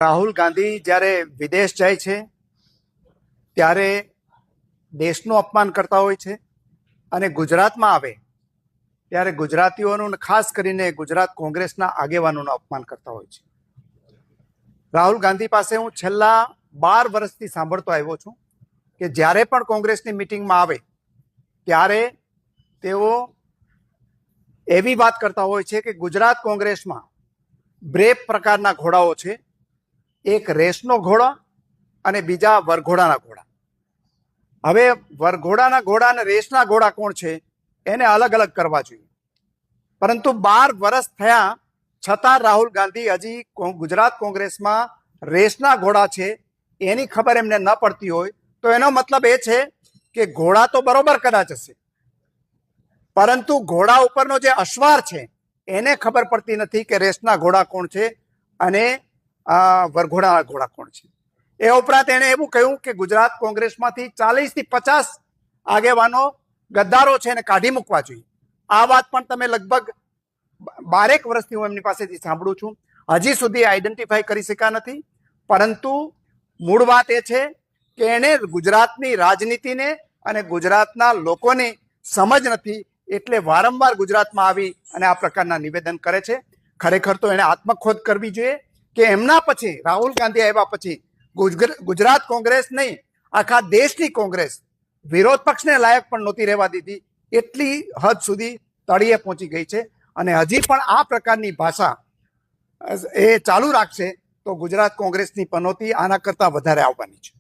રાહુલ ગાંધી જ્યારે વિદેશ જાય છે ત્યારે દેશનું અપમાન કરતા હોય છે અને ગુજરાતમાં આવે ત્યારે ગુજરાતીઓનું ખાસ કરીને ગુજરાત કોંગ્રેસના આગેવાનોનું અપમાન કરતા હોય છે. રાહુલ ગાંધી પાસે હું છેલ્લા 12 વર્ષથી સાંભળતો આવ્યો છું કે જ્યારે પણ કોંગ્રેસની મિટિંગમાં આવે ત્યારે તેઓ એવી વાત કરતા હોય છે કે ગુજરાત કોંગ્રેસમાં બે પ્રકારના ઘોડાઓ છે, એક રેસનો ઘોડા અને બીજા વરઘોડાના ઘોડા. હવે વરઘોડાના ઘોડા અને રેસના ઘોડા કોણ છે એને અલગ અલગ કરવા જોઈએ, પરંતુ 12 વર્ષ થયા છતાં રાહુલ ગાંધી હજી ગુજરાત કોંગ્રેસમાં રેસના ઘોડા છે એની ખબર એમને ન પડતી હોય તો એનો મતલબ એ છે કે ઘોડા તો બરોબર કદાચ હશે, પરંતુ ઘોડા ઉપરનો જે અશ્વાર છે એને ખબર પડતી નથી કે રેસના ઘોડા કોણ છે અને વરઘોડાના ઘોડા કોણ છે. એ ઉપરાંત એણે એવું કહ્યું કે ગુજરાત કોંગ્રેસમાંથી 40 થી 50 આગેવાનો ગદ્દારો છે એને કાઢી મૂકવા જોઈએ. આ વાત પણ તમે લગભગ 12 વર્ષથી હું એમની પાસેથી સાંભળું છું, હજી સુધી આઈડેન્ટિફાઈ કરી શક્યા નથી. પરંતુ મૂળ વાત એ છે કે એણે ગુજરાતની રાજનીતિને અને ગુજરાતના લોકોની સમજ નથી, એટલે વારંવાર ગુજરાતમાં આવી અને આ પ્રકારના નિવેદન કરે છે. ખરેખર તો એણે આત્મખોદ કરવી જોઈએ કે એમના પછી રાહુલ ગાંધી આવ્યા પછી ગુજરાત કોંગ્રેસ નહીં, આખા દેશની કોંગ્રેસ વિરોધ પક્ષને લાયક પણ નહોતી રહેવા દીધી, એટલી હદ સુધી તળિયે પહોંચી ગઈ છે. અને હજી પણ આ પ્રકારની ભાષા એ ચાલુ રાખશે તો ગુજરાત કોંગ્રેસની પનોતી આના કરતાં વધારે આવવાની છે.